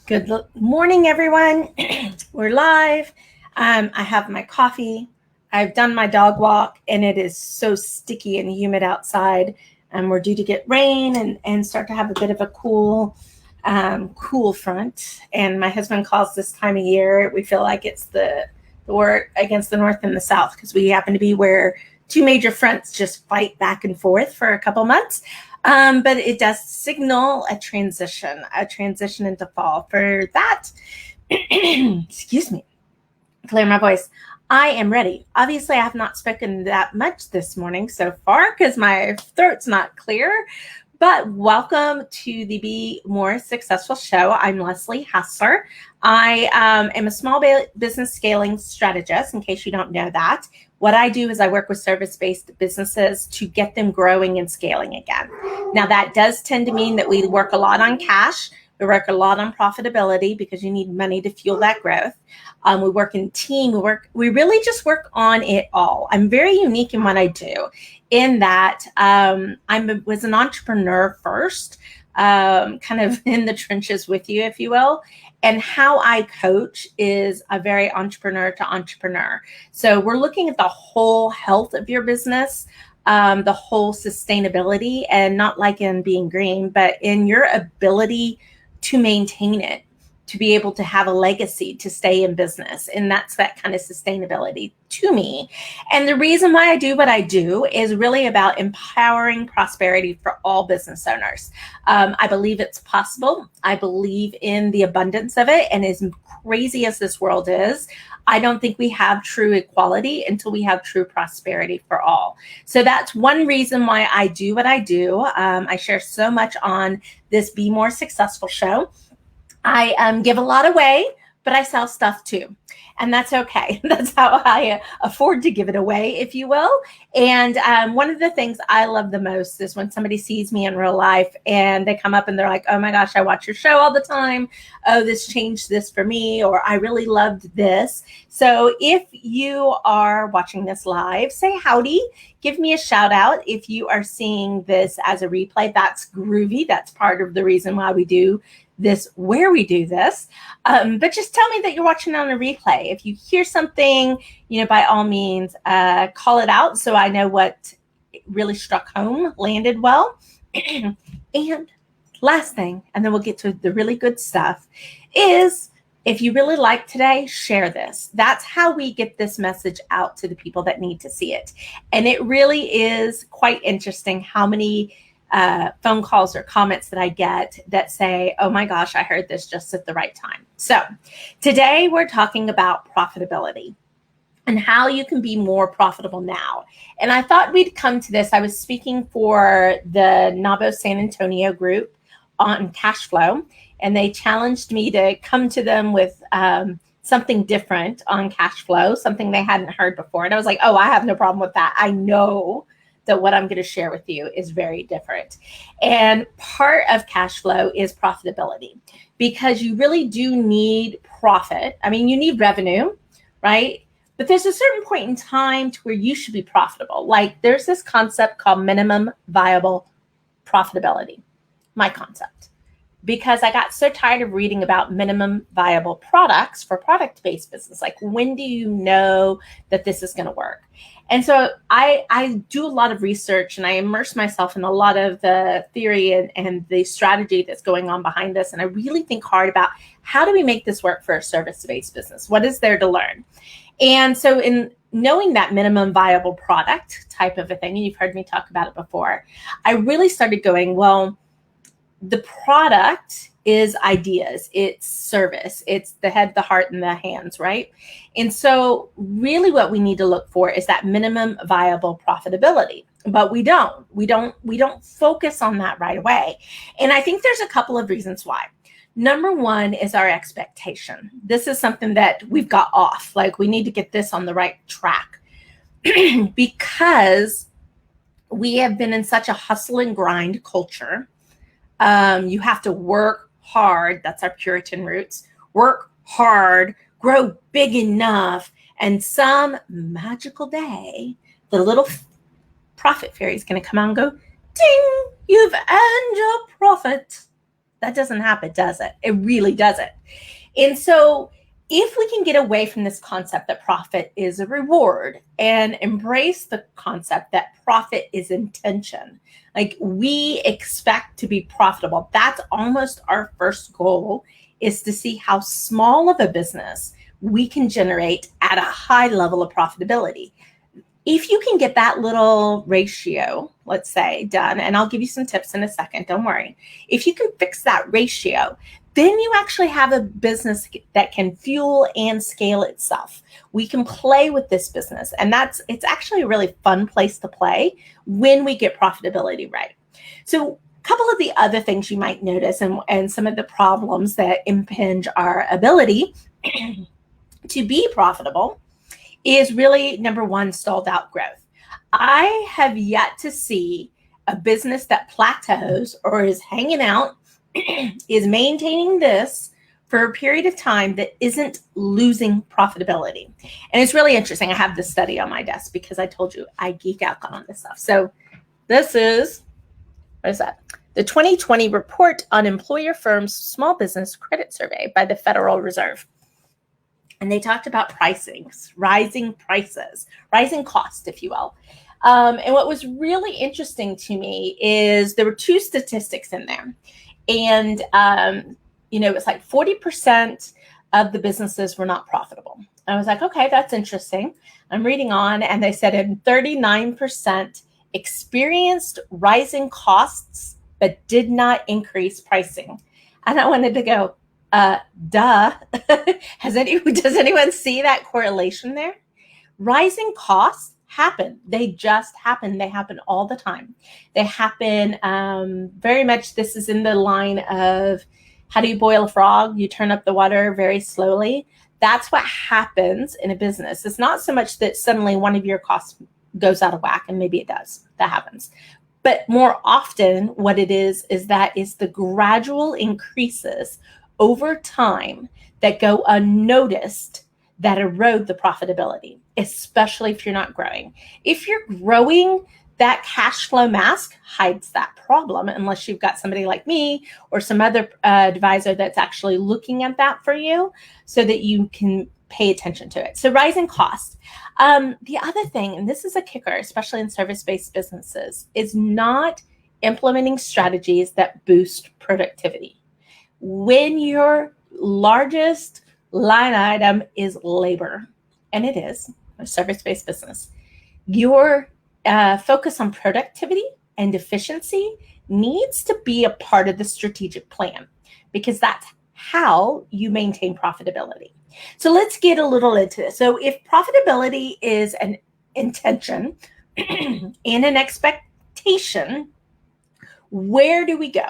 Good morning, everyone. We're live. I have my coffee. I've done my dog walk, and it is so sticky and humid outside. We're due to get rain and start to have a bit of a cool front. And my husband calls this time of year, we feel like it's the war against the north and the south, because we happen to be where two major fronts just fight back and forth for a couple months. But it does signal a transition into fall. For that, excuse me, clear my voice. I am ready. Obviously, I have not spoken that much this morning so far because my throat's not clear. But welcome to the Be More Successful Show. I'm Leslie Hassler. I am a small business scaling strategist, in case you don't know that. What I do is I work with service-based businesses to get them growing and scaling again. Now, that does tend to mean that we work a lot on cash. We work a lot on profitability because you need money to fuel that growth. We work in team. We really just work on it all. I'm very unique in what I do, in that I was an entrepreneur first, kind of in the trenches with you, if you will. And how I coach is a very entrepreneur to entrepreneur. So we're looking at the whole health of your business, the whole sustainability, and not like in being green, but in your ability to maintain it, to be able to have a legacy, to stay in business. And that's that kind of sustainability to me. And the reason why I do what I do is really about empowering prosperity for all business owners. I believe it's possible. I believe in the abundance of it. And as crazy as this world is, I don't think we have true equality until we have true prosperity for all. So that's one reason why I do what I do. I share so much on this Be More Successful show. I give a lot away, but I sell stuff too. And that's okay. That's how I afford to give it away, if you will. And one of the things I love the most is when somebody sees me in real life and they come up and they're like, oh my gosh, I watch your show all the time. Oh, this changed this for me, or I really loved this. So if you are watching this live, say howdy, give me a shout out. If you are seeing this as a replay, that's groovy. That's part of the reason why we do this, where we do this. But just tell me that you're watching on a replay. If you hear something, by all means, call it out so I know what really struck home, landed well. And last thing, and then we'll get to the really good stuff, is if you really like today, share this. That's how we get this message out to the people that need to see it. And it really is quite interesting how many phone calls or comments that I get that say, oh my gosh, I heard this just at the right time. So today we're talking about profitability and how you can be more profitable now. And I thought we'd come to this. I was speaking for the NABO San Antonio group on cash flow, and they challenged me to come to them with something different on cash flow, something they hadn't heard before. And I was like, oh, I have no problem with that. I know that what I'm going to share with you is very different. And part of cash flow is profitability, because you really do need profit. I mean, you need revenue, right? But there's a certain point in time to where you should be profitable. Like there's this concept called minimum viable profitability, my concept, because I got so tired of reading about minimum viable products for product-based business. Like, when do you know that this is going to work? And so I do a lot of research, and I immerse myself in a lot of the theory and the strategy that's going on behind this. And I really think hard about, how do we make this work for a service-based business? What is there to learn? And so in knowing that minimum viable product type of a thing, and you've heard me talk about it before, I really started going, well, the product is ideas, it's service, it's the head, the heart, and the hands, right? And so really what we need to look for is that minimum viable profitability. But we don't focus on that right away. And I think there's a couple of reasons why. Number one is our expectation. This is something that we've got off. Like, we need to get this on the right track because we have been in such a hustle and grind culture. You have to work hard. That's our Puritan roots. Work hard, grow big enough, and some magical day, the little profit fairy is going to come out and go, ding, you've earned your profit. That doesn't happen, does it? It really doesn't. And so if we can get away from this concept that profit is a reward and embrace the concept that profit is intention, like we expect to be profitable, that's almost our first goal, is to see how small of a business we can generate at a high level of profitability. If you can get that little ratio, let's say, done, and I'll give you some tips in a second, don't worry. If you can fix that ratio, then you actually have a business that can fuel and scale itself. We can play with this business, and it's actually a really fun place to play when we get profitability right. So a couple of the other things you might notice and some of the problems that impinge our ability to be profitable is really, number one, stalled out growth. I have yet to see a business that plateaus or is hanging out, is maintaining this for a period of time that isn't losing profitability. And it's really interesting. I have this study on my desk because I told you I geek out on this stuff. So this is, what is that? The 2020 report on employer firms' small business credit survey by the Federal Reserve. And they talked about pricings, rising prices, rising cost, if you will. And what was really interesting to me is there were two statistics in there. And, it was like 40% of the businesses were not profitable. I was like, okay, that's interesting. I'm reading on, and they said 39% experienced rising costs, but did not increase pricing. And I wanted to go, duh. Does anyone see that correlation there? Rising costs happen. They just happen. They happen all the time. They happen very much. This is in the line of, how do you boil a frog? You turn up the water very slowly. That's what happens in a business. It's not so much that suddenly one of your costs goes out of whack, and maybe it does. That happens. But more often what it is that is the gradual increases over time that go unnoticed that erode the profitability, especially if you're not growing. If you're growing, that cash flow mask hides that problem, unless you've got somebody like me or some other advisor that's actually looking at that for you so that you can pay attention to it. So rising costs. The other thing, and this is a kicker, especially in service-based businesses, is not implementing strategies that boost productivity. When your largest line item is labor, and it is a service-based business, your focus on productivity and efficiency needs to be a part of the strategic plan, because that's how you maintain profitability. So let's get a little into this. So if profitability is an intention and an expectation, where do we go?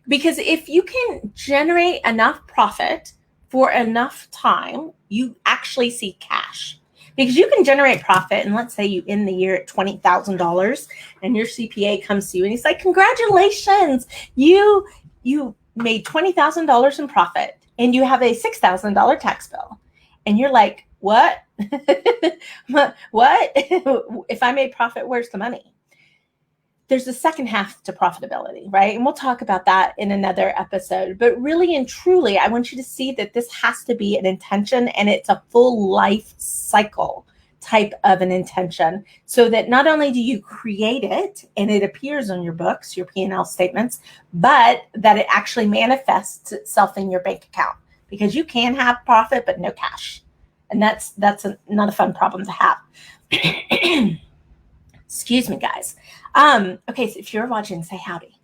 Because if you can generate enough profit for enough time, you actually see cash. Because you can generate profit, and let's say you end the year at $20,000, and your CPA comes to you and he's like, congratulations, you made $20,000 in profit, and you have a $6,000 tax bill. And you're like, what? What? If I made profit, where's the money? There's a second half to profitability, right? And we'll talk about that in another episode. But really and truly, I want you to see that this has to be an intention, and it's a full life cycle type of an intention, so that not only do you create it and it appears on your books, your P&L statements, but that it actually manifests itself in your bank account, because you can have profit but no cash. And that's not a fun problem to have. Excuse me, guys. Okay, so if you're watching, say howdy.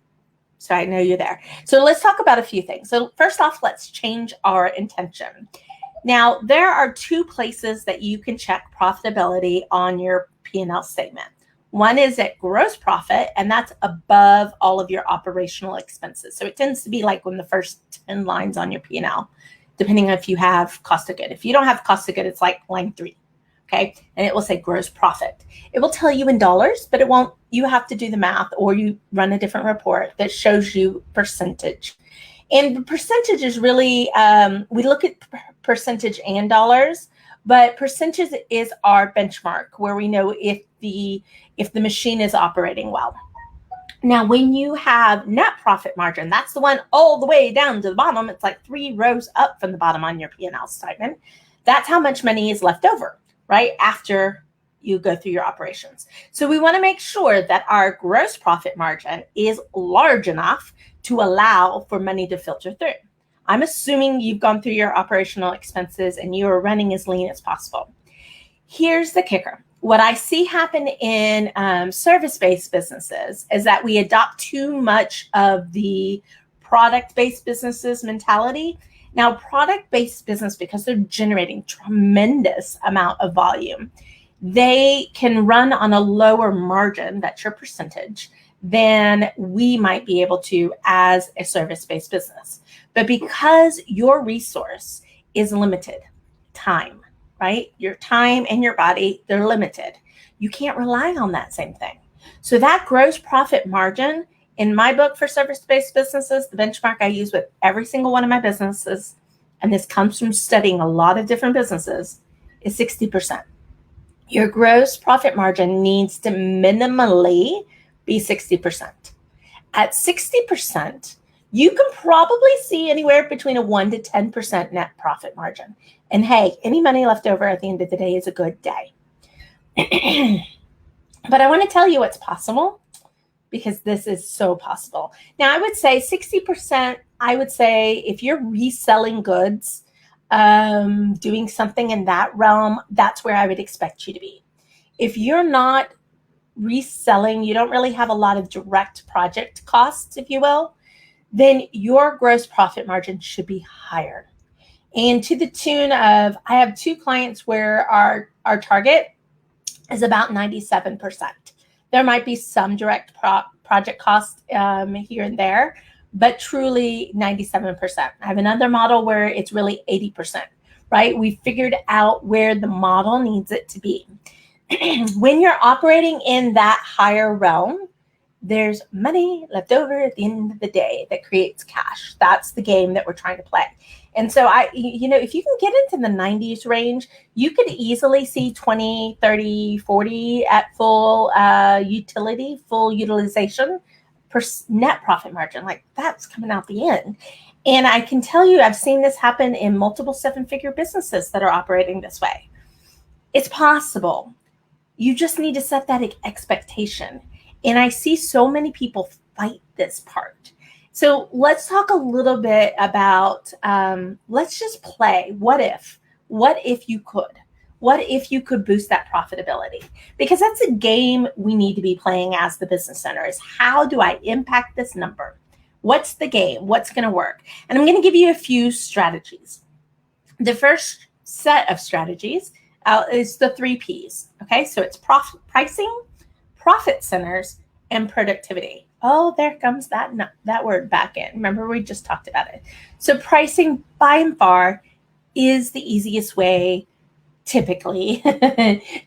So I know you're there. So let's talk about a few things. So first off, let's change our intention. Now, there are two places that you can check profitability on your P&L statement. One is at gross profit, and that's above all of your operational expenses. So it tends to be like when the first 10 lines on your P&L, depending on if you have cost of good. If you don't have cost of good, it's like line 3. Okay, and it will say gross profit. It will tell you in dollars, but it won't. You have to do the math, or you run a different report that shows you percentage. And the percentage is really, we look at percentage and dollars, but percentage is our benchmark where we know if the machine is operating well. Now, when you have net profit margin, that's the one all the way down to the bottom. It's like 3 rows up from the bottom on your P&L statement. That's how much money is left over, right, after you go through your operations. So we want to make sure that our gross profit margin is large enough to allow for money to filter through. I'm assuming you've gone through your operational expenses and you are running as lean as possible. Here's the kicker. What I see happen in service-based businesses is that we adopt too much of the product-based businesses mentality. Now, product-based business, because they're generating tremendous amount of volume, they can run on a lower margin, that's your percentage, than we might be able to as a service-based business. But because your resource is limited, time, right? Your time and your body, they're limited. You can't rely on that same thing. So that gross profit margin in my book for service-based businesses, the benchmark I use with every single one of my businesses, and this comes from studying a lot of different businesses, is 60%. Your gross profit margin needs to minimally be 60%. At 60%, you can probably see anywhere between a 1 to 10% net profit margin. And hey, any money left over at the end of the day is a good day. But I want to tell you what's possible, because this is so possible. Now, I would say 60%, I would say if you're reselling goods, doing something in that realm, that's where I would expect you to be. If you're not reselling, you don't really have a lot of direct project costs, if you will, then your gross profit margin should be higher. And to the tune of, I have 2 clients where our target is about 97%. There might be some direct project cost here and there, but truly 97%. I have another model where it's really 80%, right? We figured out where the model needs it to be. When you're operating in that higher realm, there's money left over at the end of the day that creates cash. That's the game that we're trying to play. And so if you can get into the 90s range, you could easily see 20, 30, 40 at full full utilization per net profit margin. Like, that's coming out the end. And I can tell you, I've seen this happen in multiple 7-figure businesses that are operating this way. It's possible. You just need to set that expectation. And I see so many people fight this part. So let's talk a little bit about, let's just play. What if you could? What if you could boost that profitability? Because that's a game we need to be playing as the business owner, is how do I impact this number? What's the game? What's going to work? And I'm going to give you a few strategies. The first set of strategies is the 3 Ps. Okay, so it's pricing, profit centers, and productivity. Oh, there comes that word back in. Remember, we just talked about it. So pricing, by and far, is the easiest way, typically,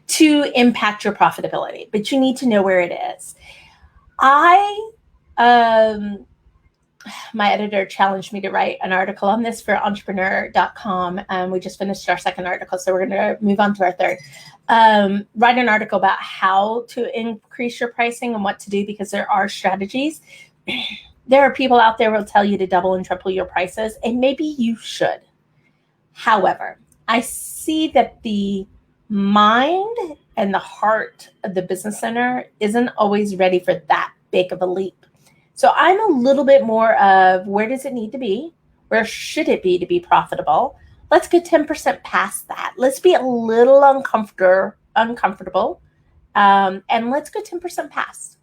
to impact your profitability. But you need to know where it is. My editor challenged me to write an article on this for entrepreneur.com. We just finished our 2nd article, so we're going to move on to our 3rd. Write an article about how to increase your pricing and what to do, because there are strategies. There are people out there who will tell you to double and triple your prices, and maybe you should. However, I see that the mind and the heart of the business owner isn't always ready for that big of a leap. So I'm a little bit more of, where does it need to be? Where should it be to be profitable? Let's go 10% past that. Let's be a little uncomfortable, and let's go 10% past.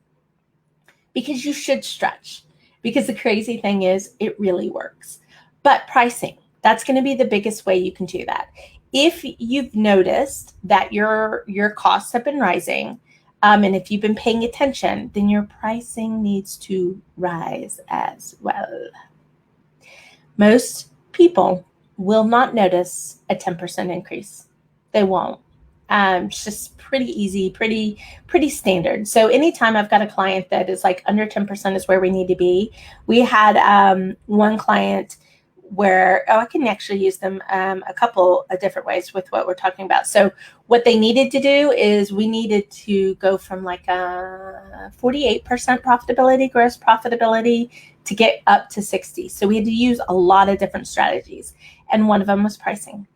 Because you should stretch. Because the crazy thing is, it really works. But pricing, that's going to be the biggest way you can do that. If you've noticed that your costs have been rising, and if you've been paying attention, then your pricing needs to rise as well. Most people will not notice a 10% increase. They won't. It's just pretty easy, pretty standard. So anytime I've got a client that is like under 10% is where we need to be. We had one client where, I can actually use them a couple of different ways with what we're talking about. So what they needed to do is we needed to go from like a 48% profitability, gross profitability, to get up to 60. So we had to use a lot of different strategies. And one of them was pricing.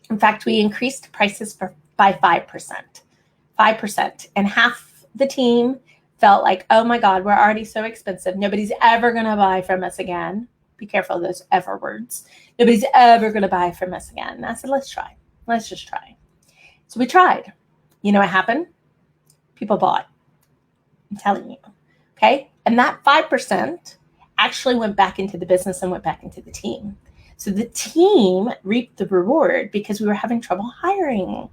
In fact, we increased prices by 5%. And half the team felt like, oh my God, we're already so expensive. Nobody's ever going to buy from us again. Be careful of those ever words. Nobody's ever going to buy from us again. And I said, let's try. Let's just try. So we tried. You know what happened? People bought. I'm telling you. Okay. And that 5% actually went back into the business and went back into the team. So the team reaped the reward because we were having trouble hiring.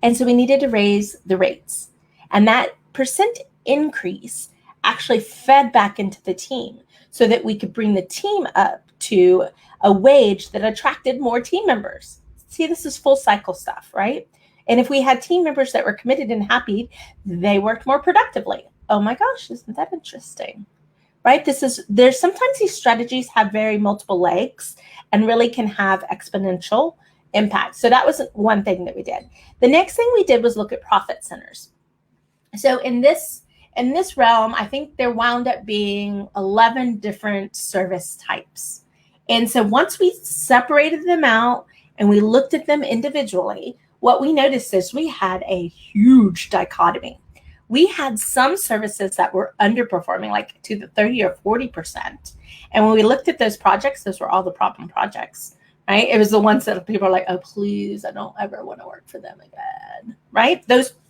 And so we needed to raise the rates. And that percent increase actually fed back into the team so that we could bring the team up to a wage that attracted more team members. See, this is full cycle stuff, right? And if we had team members that were committed and happy, they worked more productively. Oh my gosh, isn't that interesting? Right? There's sometimes these strategies have very multiple legs and really can have exponential impact. So that was one thing that we did. The next thing we did was look at profit centers. So in this realm, I think there wound up being 11 different service types. And so once we separated them out and we looked at them individually, what we noticed is we had a huge dichotomy. We had some services that were underperforming, like to the 30 or 40%. And when we looked at those projects, those were all the problem projects, right? It was the ones that people are like, oh, please, I don't ever want to work for them again, right?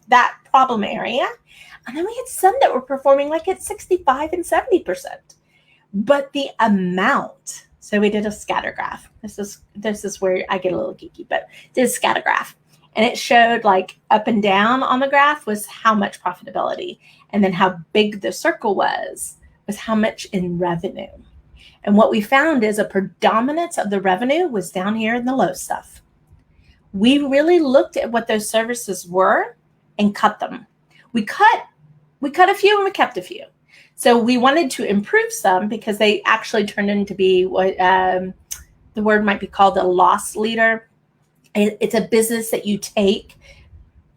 That problem area. And then we had some that were performing like at 65 and 70%. But the amount, so we did a scatter graph. This is where I get a little geeky, but did a scatter graph. And it showed like up and down on the graph was how much profitability. And then how big the circle was how much in revenue. And what we found is a predominance of the revenue was down here in the low stuff. We really looked at what those services were and cut them. We cut a few and we kept a few. So we wanted to improve some because they actually turned into be what the word might be called a loss leader. It's a business that you take.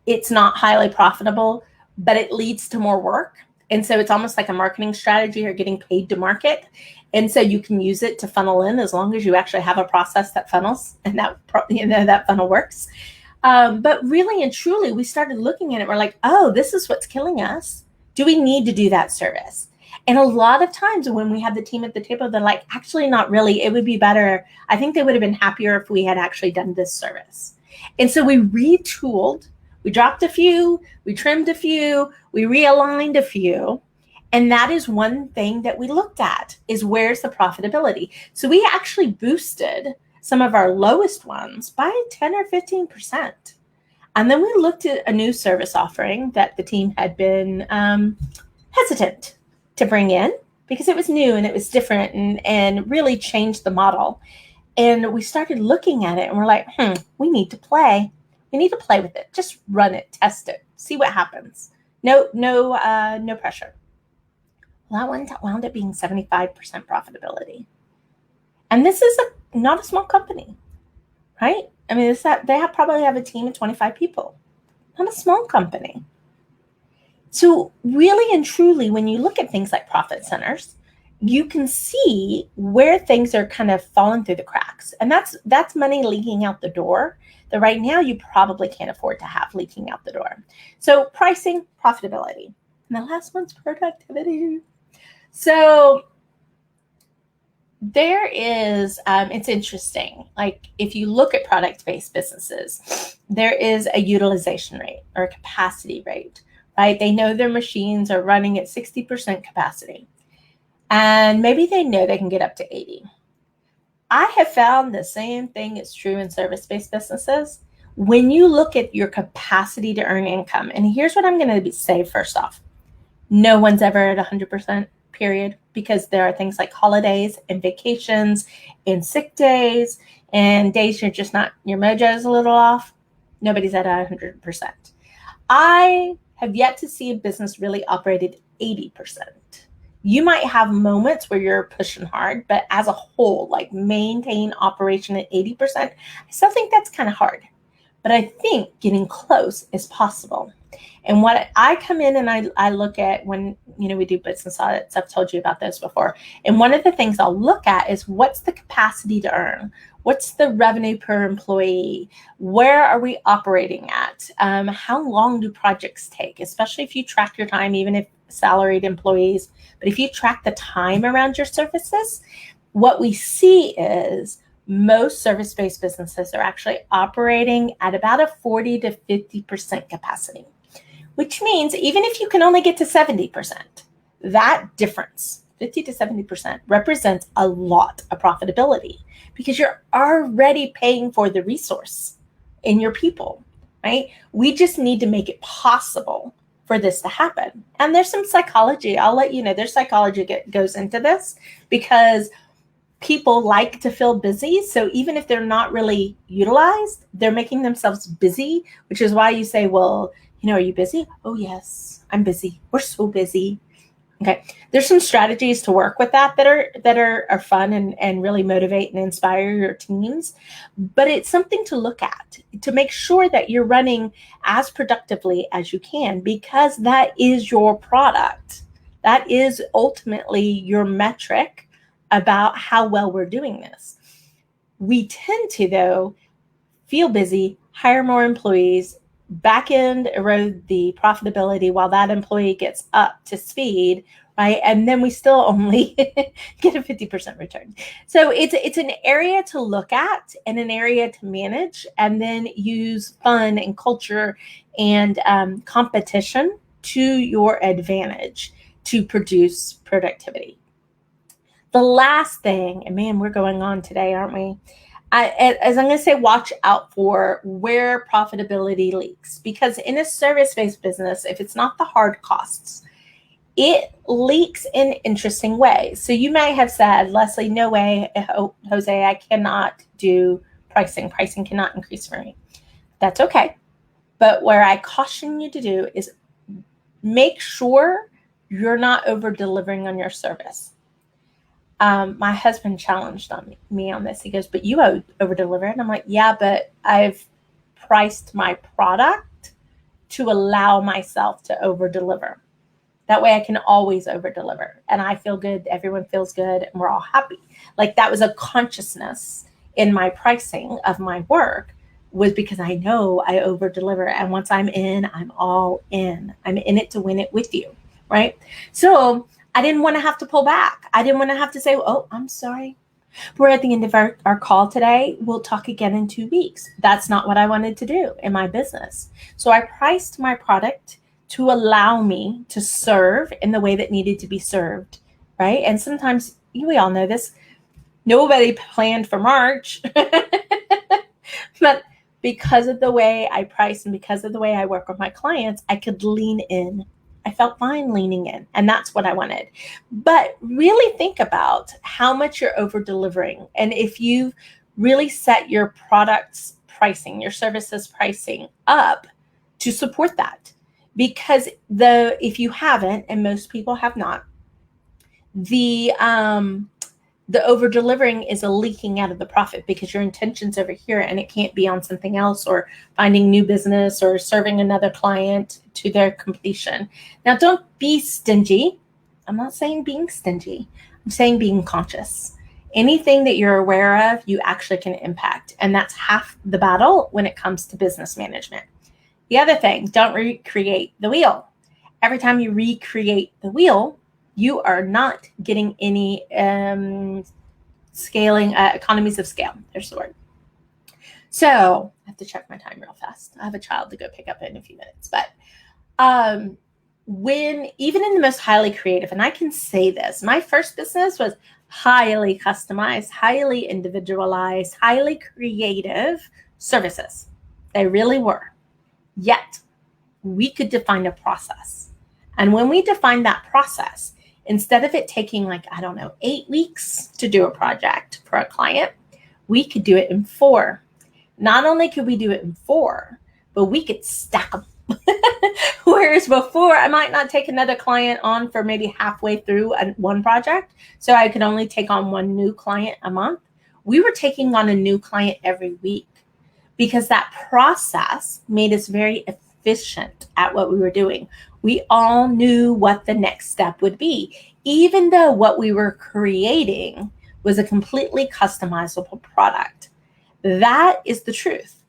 It's not highly profitable, but it leads to more work. And so it's almost like a marketing strategy or getting paid to market. And so you can use it to funnel in as long as you actually have a process that funnels and that funnel works. But really and truly, we started looking at it. We're like, oh, this is what's killing us. Do we need to do that service? And a lot of times when we had the team at the table, they're like, actually, not really. It would be better. I think they would have been happier if we had actually done this service. And so we retooled. We dropped a few. We trimmed a few. We realigned a few. And that is one thing that we looked at is where's the profitability. So we actually boosted some of our lowest ones by 10 or 15%. And then we looked at a new service offering that the team had been hesitant to bring in because it was new and it was different and really changed the model. And we started looking at it and we're like, we need to play. We need to play with it. Just run it, test it, see what happens. No pressure. Well, that one wound up being 75% profitability. And this is not a small company, right? I mean, they probably have a team of 25 people. Not a small company. So really and truly, when you look at things like profit centers, you can see where things are kind of falling through the cracks. And that's money leaking out the door that right now you probably can't afford to have leaking out the door. So pricing, profitability. And the last one's productivity. So there is, it's interesting. Like if you look at product-based businesses, there is a utilization rate or a capacity rate, right? They know their machines are running at 60% capacity. And maybe they know they can get up to 80. I have found the same thing is true in service-based businesses. When you look at your capacity to earn income, and here's what I'm going to say first off. No one's ever at 100%, period, because there are things like holidays and vacations and sick days and days you're just not, your mojo's a little off. Nobody's at 100%. I have yet to see a business really operate at 80%. You might have moments where you're pushing hard, but as a whole, like maintain operation at 80%, I still think that's kind of hard. But I think getting close is possible. And what I come in and I look at when, we do business audits, I've told you about this before. And one of the things I'll look at is what's the capacity to earn? What's the revenue per employee? Where are we operating at? How long do projects take? Especially if you track your time, even if salaried employees. But if you track the time around your services, what we see is most service-based businesses are actually operating at about a 40 to 50% capacity, which means even if you can only get to 70%, that difference, 50 to 70%, represents a lot of profitability because you're already paying for the resource in your people, right? We just need to make it possible for this to happen. And there's some psychology. I'll let you know, there's psychology goes into this because people like to feel busy. So even if they're not really utilized, they're making themselves busy, which is why you say, well, are you busy? Oh, yes, I'm busy. We're so busy. Okay. There's some strategies to work with that are fun and really motivate and inspire your teams. But it's something to look at to make sure that you're running as productively as you can, because that is your product. That is ultimately your metric about how well we're doing this. We tend to, though, feel busy, hire more employees, back end erode the profitability while that employee gets up to speed, right? And then we still only get a 50% return. So it's an area to look at and an area to manage, and then use fun and culture and competition to your advantage to produce productivity. The last thing, and man, we're going on today, aren't we? As I'm going to say, watch out for where profitability leaks, because in a service-based business, if it's not the hard costs, it leaks in interesting ways. So you might have said, Leslie, no way, Jose, I cannot do pricing. Pricing cannot increase for me. That's okay. But where I caution you to do is make sure you're not over-delivering on your service. My husband challenged me on this. He goes, but you over deliver. And I'm like, yeah, but I've priced my product to allow myself to over deliver. That way I can always over deliver and I feel good. Everyone feels good and we're all happy. Like that was a consciousness in my pricing of my work, was because I know I over deliver. And once I'm in, I'm all in. I'm in it to win it with you. Right. So I didn't want to have to pull back. I didn't want to have to say, oh, I'm sorry. We're at the end of our call today. We'll talk again in 2 weeks. That's not what I wanted to do in my business. So I priced my product to allow me to serve in the way that needed to be served, right? And sometimes, we all know this, nobody planned for March. But because of the way I price and because of the way I work with my clients, I could lean in. I felt fine leaning in, and that's what I wanted. But really think about how much you're over delivering. And if you really set your products pricing, your services pricing up to support that, because if you haven't, and most people have not, the over delivering is a leaking out of the profit because your intention's over here and it can't be on something else, or finding new business or serving another client to their completion. Now, don't be stingy. I'm not saying being stingy. I'm saying being conscious. Anything that you're aware of, you actually can impact. And that's half the battle when it comes to business management. The other thing, don't recreate the wheel. Every time you recreate the wheel, you are not getting any scaling, economies of scale. There's the word. So I have to check my time real fast. I have a child to go pick up in a few minutes. But when, even in the most highly creative, and I can say this, my first business was highly customized, highly individualized, highly creative services. They really were. Yet we could define a process. And when we define that process, instead of it taking 8 weeks to do a project for a client, we could do it in 4. Not only could we do it in 4, but we could stack them. Whereas before, I might not take another client on for maybe halfway through one project. So I could only take on one new client a month. We were taking on a new client every week because that process made us very efficient at what we were doing. We all knew what the next step would be, even though what we were creating was a completely customizable product. That is the truth.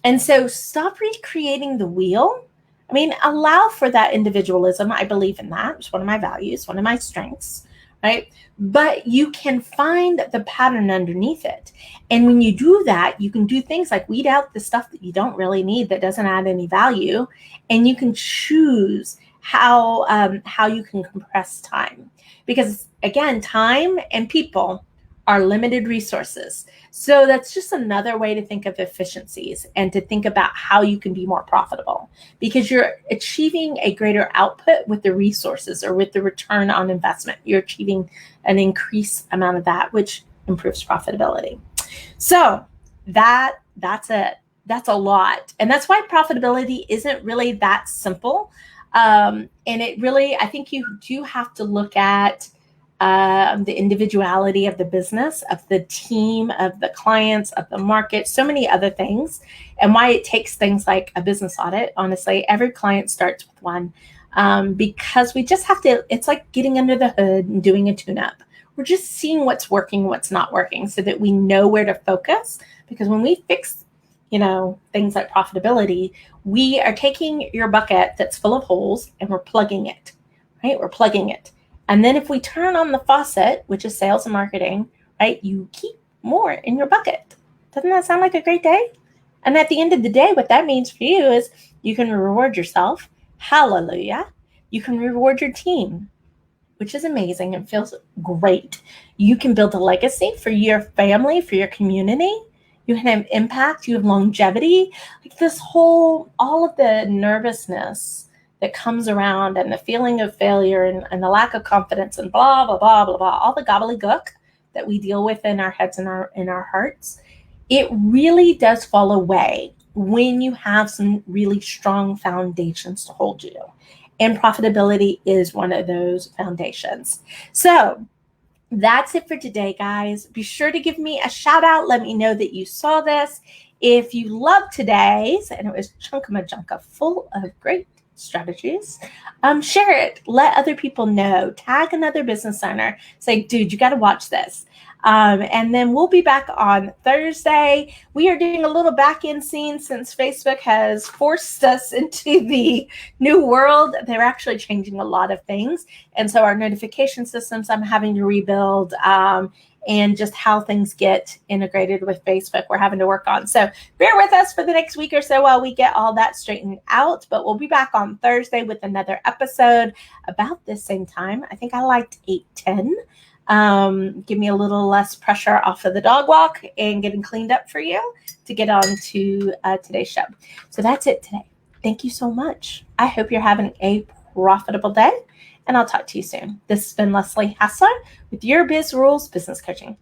And so stop recreating the wheel. I mean, allow for that individualism. I believe in that. It's one of my values, one of my strengths, right? But you can find the pattern underneath it. And when you do that, you can do things like weed out the stuff that you don't really need, that doesn't add any value. And you can choose how you can compress time. Because again, time and people are limited resources. So that's just another way to think of efficiencies and to think about how you can be more profitable, because you're achieving a greater output with the resources or with the return on investment. You're achieving an increased amount of that, which improves profitability. So that's it. That's a lot. And that's why profitability isn't really that simple. And it really, I think you do have to look at the individuality of the business, of the team, of the clients, of the market, so many other things, and why it takes things like a business audit. Honestly, every client starts with one, because we just have to, it's like getting under the hood and doing a tune-up. We're just seeing what's working, what's not working, so that we know where to focus. Because when we fix, things like profitability, we are taking your bucket that's full of holes and we're plugging it, right? We're plugging it. And then if we turn on the faucet, which is sales and marketing, right, you keep more in your bucket. Doesn't that sound like a great day? And at the end of the day, what that means for you is you can reward yourself. Hallelujah. You can reward your team, which is amazing and feels great. You can build a legacy for your family, for your community. You can have impact. You have longevity. Like this whole, all of the nervousness that comes around and the feeling of failure and the lack of confidence and blah, blah, blah, blah, blah, all the gobbledygook that we deal with in our heads and in our hearts, it really does fall away when you have some really strong foundations to hold you. And profitability is one of those foundations. So that's it for today, guys. Be sure to give me a shout out. Let me know that you saw this. If you loved today's, and it was chunka-majunka full of great strategies, share it. Let other people know. Tag another business owner. Say, dude, you got to watch this. And then we'll be back on Thursday. We are doing a little back-end scene since Facebook has forced us into the new world. They're actually changing a lot of things. And so our notification systems I'm having to rebuild, and just how things get integrated with Facebook, we're having to work on. So bear with us for the next week or so while we get all that straightened out. But we'll be back on Thursday with another episode about this same time. I think I liked 8:10. Give me a little less pressure off of the dog walk and getting cleaned up for you to get on to today's show. So that's it today. Thank you so much. I hope you're having a profitable day, and I'll talk to you soon. This has been Leslie Hassler with Your Biz Rules Business Coaching.